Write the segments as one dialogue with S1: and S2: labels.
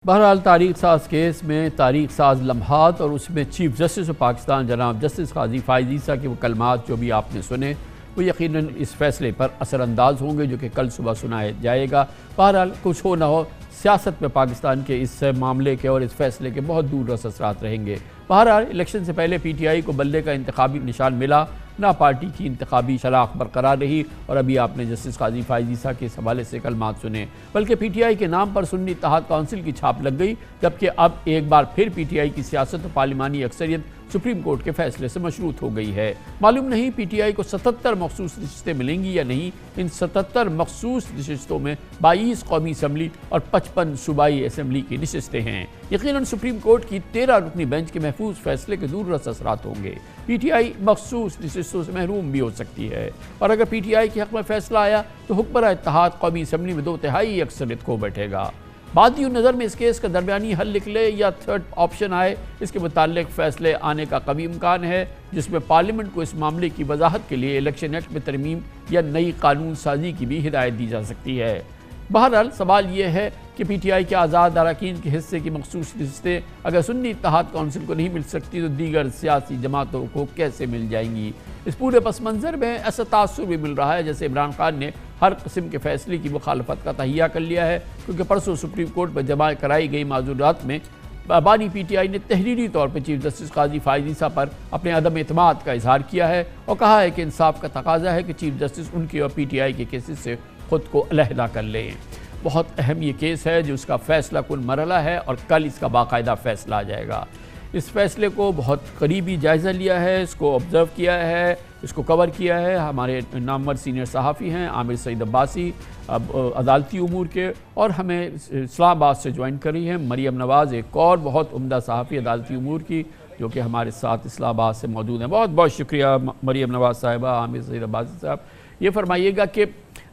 S1: बहरहाल तारीख साज केस में तारीख साज लम्हात और उसमें चीफ जस्टिस ऑफ पाकिस्तान जनाब जस्टिस काजी फ़ाइज़ ईसा के वो कलमात जो भी आपने सुने वो यकीनन इस फैसले पर असरअंदाज होंगे जो कि कल सुबह सुनाया जाएगा। बहरहाल कुछ हो ना हो, सियासत में पाकिस्तान के इस मामले के और इस फैसले के बहुत दूर रस असरात रहेंगे। बहरहाल इलेक्शन से पहले PTI को बल्ले का इंतखाबी निशान मिला, ना पार्टी की इंतखाबी शराख बरकरार रही। और अभी आपने जस्टिस काजी फ़ाइज़ ईसा के इस हवाले से कलमात सुने, बल्कि PTI के नाम पर सुन्नी इत्तेहाद काउंसिल की छाप लग गई, जबकि अब एक बार फिर PTI की सियासत और पार्लिमानी अक्सरियत सुप्रीम कोर्ट के फैसले से मशरूत हो गई है। मालूम नहीं PTI को 77 मखसूस नशिस्तें मिलेंगी या नहीं। इन 77 मखसूस नशिस्तों में 22 कौमी असम्बली और 55 सूबाई असम्बली की नशिस्तें हैं। यकीनन सुप्रीम कोर्ट की 13 रुकनी बेंच के महफूज फैसले के दूर रस असरात होंगे। PTI मखसूस नशिस्तों से महरूम भी हो सकती है, और अगर PTI के हक़ में फैसला आया तो हुक्मरान इत्तेहाद कौमी असम्बली में 2/3 अक्सरियत खो बैठेगा। बादी नज़र में इस केस का दरमियानी हल निकले या थर्ड ऑप्शन आए, इसके मुताल्लिक फैसले आने का कभी इम्कान है, जिसमें पार्लियामेंट को इस मामले की वजाहत के लिए इलेक्शन एक्ट में तरमीम या नई कानून साजी की भी हिदायत दी जा सकती है। बहरहाल सवाल यह है कि PTI के आज़ाद अरकान के हिस्से की मखसूस नशिस्तें अगर सुन्नी इत्तेहाद काउंसिल को नहीं मिल सकती तो दीगर सियासी जमातों को कैसे मिल जाएंगी। इस पूरे पस मंज़र में ऐसा तासुर भी मिल रहा है जैसे इमरान खान ने हर किस्म के फैसले की मुखालफत का तहिया कर लिया है, क्योंकि परसों सुप्रीम कोर्ट में जमा कराई गई माजूरात में बानी PTI ने तहरीरी तौर पर चीफ जस्टिस काजी फ़ाइज़ ईसा पर अपने अदम एतमाद का इजहार किया है और कहा है कि इंसाफ का तकाजा है कि चीफ जस्टिस उनकी और PTI के केसेस से ख़ुद को अलहदा कर लें। बहुत अहम ये केस है जो उसका फ़ैसला कुल मरला है और कल इसका बाकायदा फ़ैसला आ जाएगा। इस फैसले को बहुत करीबी जायज़ा लिया है, इसको ऑब्ज़र्व किया है, इसको कवर किया है हमारे नामवर सीनियर सहाफ़ी हैं आमिर सईद अब्बासी अदालती उमूर के, और हमें इस्लामाबाद से ज्वाइन कर रही हैं मरियम नवाज़, एक और बहुत उम्दा सहाफ़ी अदालती उमूर की जो कि हमारे साथ इस्लामाबाद से मौजूद हैं। बहुत बहुत शुक्रिया मरियम नवाज़ साहिबा, आमिर सईद अब्बासी साहब। ये फरमाइएगा कि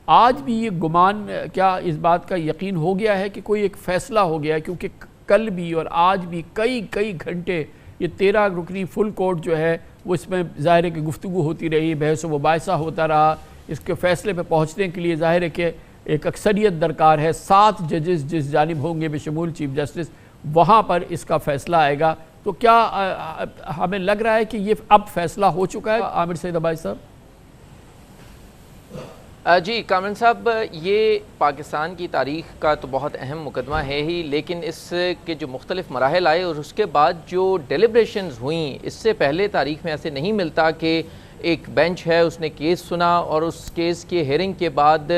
S1: आज भी ये गुमान क्या इस बात का यकीन हो गया है कि कोई एक फ़ैसला हो गया है, क्योंकि कल भी और आज भी कई घंटे ये 13 रुकनी फुल कोर्ट जो है वो इसमें ज़ाहिर है कि गुफ्तगू होती रही, बहस व मुबाहिसा होता रहा। इसके फ़ैसले पे पहुँचने के लिए ज़ाहिर है कि एक अक्सरियत दरकार है। 7 जजेस जिस जानिब होंगे बेशमूल चीफ जस्टिस, वहाँ पर इसका फ़ैसला आएगा। तो क्या हमें लग रहा है कि ये अब फ़ैसला हो चुका है? आमिर सईद अब्बासी साहब।
S2: जी कामिल साहब, ये पाकिस्तान की तारीख़ का तो बहुत अहम मुकदमा है ही, लेकिन इसके जो मुख्तलिफ मराहल आए और उसके बाद जो डेलिब्रेशंस हुई, इससे पहले तारीख़ में ऐसे नहीं मिलता कि एक बेंच है उसने केस सुना और उस केस के हेयरिंग के बाद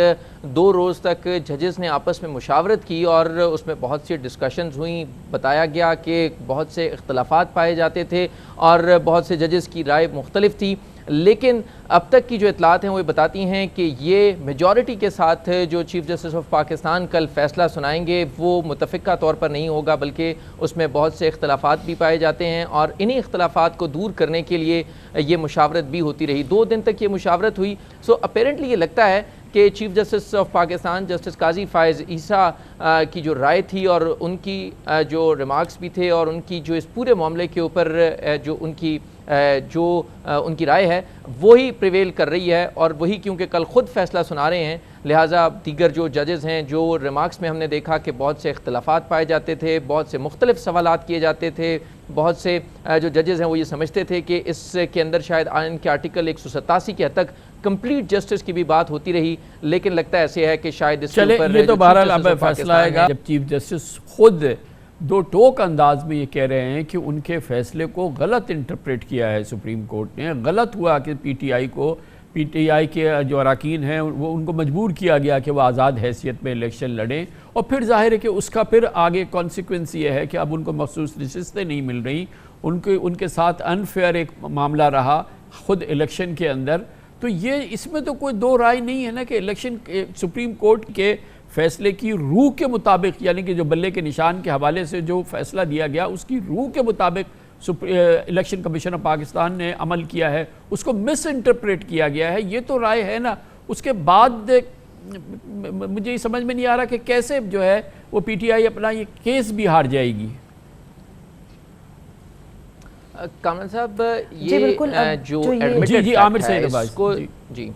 S2: 2 रोज़ तक जजेस ने आपस में मुशावरत की और उसमें बहुत सी डिस्कशंस हुई। बताया गया कि बहुत से इख्तलाफात पाए जाते थे और बहुत से जजेस की राय मुख्तलिफ थी, लेकिन अब तक की जो इतलात हैं वो बताती हैं कि ये मेजॉरिटी के साथ जो चीफ जस्टिस ऑफ पाकिस्तान कल फ़ैसला सुनाएंगे वो मुतफ़िक़ा तौर पर नहीं होगा, बल्कि उसमें बहुत से इख्तलाफात भी पाए जाते हैं और इन्हीं इख्तलाफात को दूर करने के लिए ये मुशावरत भी होती रही। 2 दिन तक ये मुशावरत हुई। सो अपेरेंटली ये लगता है कि chief justice of Pakistan justice Qazi Faez Isa की जो राय थी और उनकी जो रिमार्क्स भी थे और उनकी जो इस पूरे मामले के ऊपर जो उनकी राय है वही प्रिवेल कर रही है, और वही क्योंकि कल ख़ुद फ़ैसला सुना रहे हैं, लिहाजा दीगर जो जजेस हैं, जो रिमार्क्स में हमने देखा कि बहुत से इख्तलाफात पाए जाते थे, बहुत से मुख्तलिफ सवालात किए जाते थे, बहुत से जो जजेस हैं वो ये समझते थे कि इसके अंदर शायद आइन के आर्टिकल 187 के हद तक कंप्लीट जस्टिस की भी बात होती रही, लेकिन लगता है ऐसे है कि शायद इसके ऊपर
S1: ये तो बहरहाल अब फैसला आएगा जब चीफ जस्टिस खुद 2 टोक अंदाज में ये कह रहे हैं कि उनके फ़ैसले को गलत इंटरप्रेट किया है सुप्रीम कोर्ट ने। गलत हुआ कि PTI के जो अरकान हैं वो उनको मजबूर किया गया कि वह आज़ाद हैसियत में इलेक्शन लड़ें, और फिर जाहिर है कि उसका फिर आगे कॉन्सिक्वेंस ये है कि अब उनको मखसूस नशिस्तें नहीं मिल रही, उनके साथ अनफेयर एक मामला रहा ख़ुद इलेक्शन के अंदर। तो ये इसमें तो कोई 2 राय नहीं है ना कि इलेक्शन सुप्रीम कोर्ट के फ़ैसले की रूह के मुताबिक, यानी कि जो बल्ले के निशान के हवाले से जो फ़ैसला दिया गया उसकी रूह के मुताबिक इलेक्शन कमीशन ऑफ पाकिस्तान ने अमल किया है, उसको मिस इंटरप्रेट किया गया है। ये तो राय है ना। उसके बाद मुझे समझ में नहीं आ रहा कि कैसे जो है वो PTI अपना ये केस भी हार जाएगी।
S2: कामल साहब,
S3: ये
S2: जो
S3: एडमिटेड
S2: जी आमिर सईद अब्बासी को जी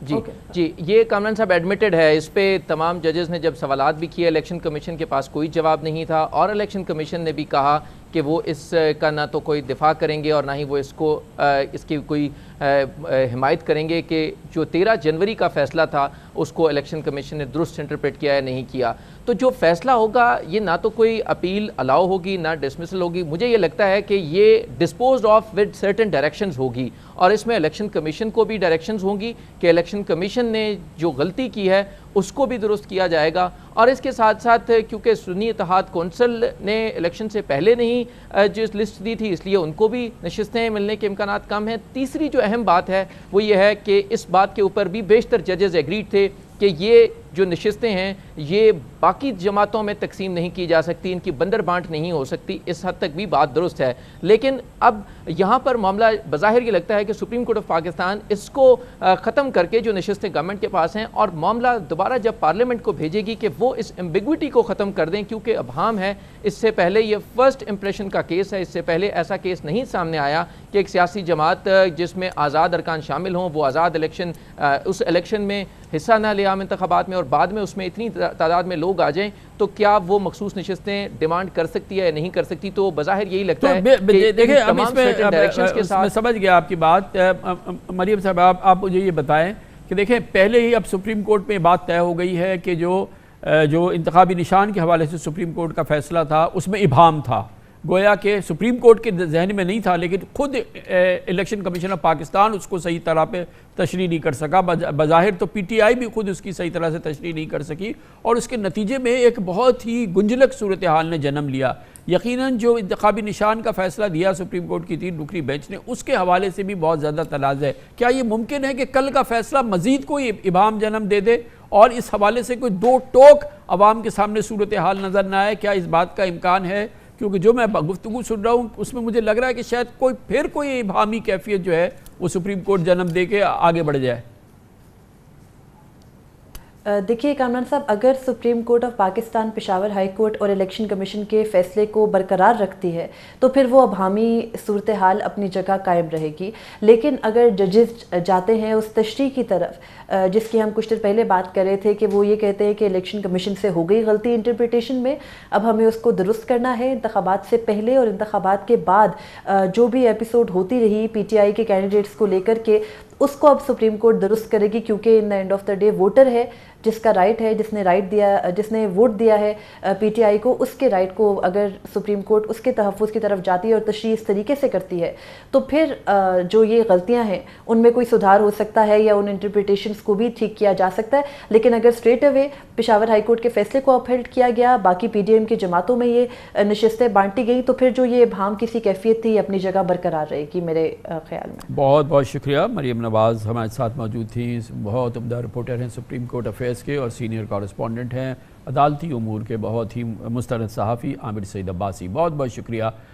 S2: जी जी, ये कामरान साहब एडमिटेड है, इस पे तमाम जजेस ने जब सवालात भी किए, इलेक्शन कमीशन के पास कोई जवाब नहीं था और इलेक्शन कमीशन ने भी कहा कि वो इसका ना तो कोई दिफा करेंगे और ना ही वो इसकी कोई हिमायत करेंगे कि जो 13 जनवरी का फ़ैसला था उसको इलेक्शन कमीशन ने दुरुस्त इंटरप्रेट किया या नहीं किया। तो जो फ़ैसला होगा ये ना तो कोई अपील अलाउ होगी ना डिसमिसल होगी, मुझे ये लगता है कि ये dispose of with certain directions होगी और इसमें इलेक्शन कमीशन को भी डायरेक्शंस होंगी कि इलेक्शन कमीशन ने जो गलती की है उसको भी दुरुस्त किया जाएगा। और इसके साथ साथ क्योंकि सुन्नी इत्तेहाद कौंसिल ने इलेक्शन से पहले नहीं जो लिस्ट दी थी इसलिए उनको भी नशिस्तें मिलने के इम्कानात कम हैं। तीसरी जो अहम बात है वो ये है कि इस बात के ऊपर भी बेशतर जजेस एग्रीड थे कि ये जो नशिस्तें हैं ये बाकी जमातों में तकसीम नहीं की जा सकती, इनकी बंदर बांट नहीं हो सकती, इस हद तक भी बात दुरुस्त है। लेकिन अब यहाँ पर मामला बज़ाहिर ये लगता है कि सुप्रीम कोर्ट ऑफ पाकिस्तान इसको ख़त्म करके जो नशिस्तें गवर्नमेंट के पास हैं और मामला दोबारा जब पार्लियामेंट को भेजेगी कि वो इस एम्बिग्विटी को ख़त्म कर दें, क्योंकि अभाम है। इससे पहले ये फर्स्ट इंप्रेशन का केस है, इससे पहले ऐसा केस नहीं सामने आया कि एक सियासी जमात जिसमें आज़ाद अरकान शामिल हों वो आज़ाद इलेक्शन उस इलेक्शन में हिस्सा न ले आम इंतखाबात में और बाद में उसमें इतनी तादाद में लोग आ जाएं, तो क्या वो मखसूस नशिस्तें डिमांड कर सकती है या नहीं कर सकती। तो बज़ाहिर यही लगता है कि
S1: देखिए अब इसमें समझ गया आपकी बात। मरियम साहब आप मुझे ये बताएं कि देखें पहले ही अब सुप्रीम कोर्ट में बात तय हो गई है कि जो इंतखाबी निशान के हवाले से सुप्रीम कोर्ट का फैसला था उसमें इबाम था, गोया कि सुप्रीम कोर्ट के जहन में नहीं था, लेकिन खुद इलेक्शन कमीशन ऑफ पाकिस्तान उसको सही तरह पे तशरीह नहीं कर सका। बज़ाहिर तो पीटीआई भी खुद उसकी सही तरह से तशरीह नहीं कर सकी और उसके नतीजे में एक बहुत ही गुंजलक सूरत हाल ने जन्म लिया। यकीनन जो इंतखाबी निशान का फैसला दिया सुप्रीम कोर्ट की 3 रुकनी बेंच ने उसके हवाले से भी बहुत ज़्यादा तनाज़ है। क्या ये मुमकिन है कि कल का फैसला मज़ीद कोई इबाम जन्म दे दे और इस हवाले से कोई दो टोक अवाम के सामने सूरत हाल नज़र ना आए? क्या इस बात का इम्कान है? क्योंकि जो मैं गुफ्तगू सुन रहा हूँ उसमें मुझे लग रहा है कि शायद कोई इबामी कैफियत जो है वो सुप्रीम कोर्ट जन्म दे के आगे बढ़ जाए।
S3: देखिए कामरान साहब, अगर supreme court of Pakistan Peshawar high court और इलेक्शन कमीशन के फैसले को बरकरार रखती है तो फिर वो अभामी सूरत हाल अपनी जगह कायम रहेगी। लेकिन अगर जजेस जाते हैं उस तशरीह की तरफ जिसकी हम कुछ देर पहले बात कर रहे थे कि वो ये कहते हैं कि इलेक्शन कमीशन से हो गई गलती इंटरप्रिटेशन में, अब हमें उसको दुरुस्त करना है। इंतखाबात से पहले और इंतखाबात के बाद जो भी एपिसोड होती रही पीटीआई के कैंडिडेट्स को लेकर के उसको अब सुप्रीम कोर्ट दुरुस्त करेगी, क्योंकि in the end of the day voter है जिसका राइट है, जिसने वोट दिया है पीटीआई को, उसके राइट को अगर सुप्रीम कोर्ट उसके तहफ़्फ़ुज़ की तरफ जाती है और तशरीह इस तरीके से करती है तो फिर जो ये गलतियां हैं उनमें कोई सुधार हो सकता है या उन इंटरप्रिटेशंस को भी ठीक किया जा सकता है। लेकिन अगर straight away Peshawar high court के फैसले को अपहेल्ड किया गया, बाकी पीडीएम की जमातों में ये नशिस्तें बांटी गई, तो फिर जो ये भाम किसी कैफियत थी अपनी जगह बरकरार रहेगी मेरे ख्याल में।
S1: बहुत बहुत शुक्रिया। मरियम नवाज़ हमारे साथ मौजूद थी, बहुत उम्दा रिपोर्टर हैं सुप्रीम कोर्ट अफेयर्स के और सीनियर कॉरेस्पॉन्डेंट हैं अदालती उमूर के, बहुत ही मुस्तनद सहाफ़ी आमिर सईद अब्बासी। बहुत बहुत शुक्रिया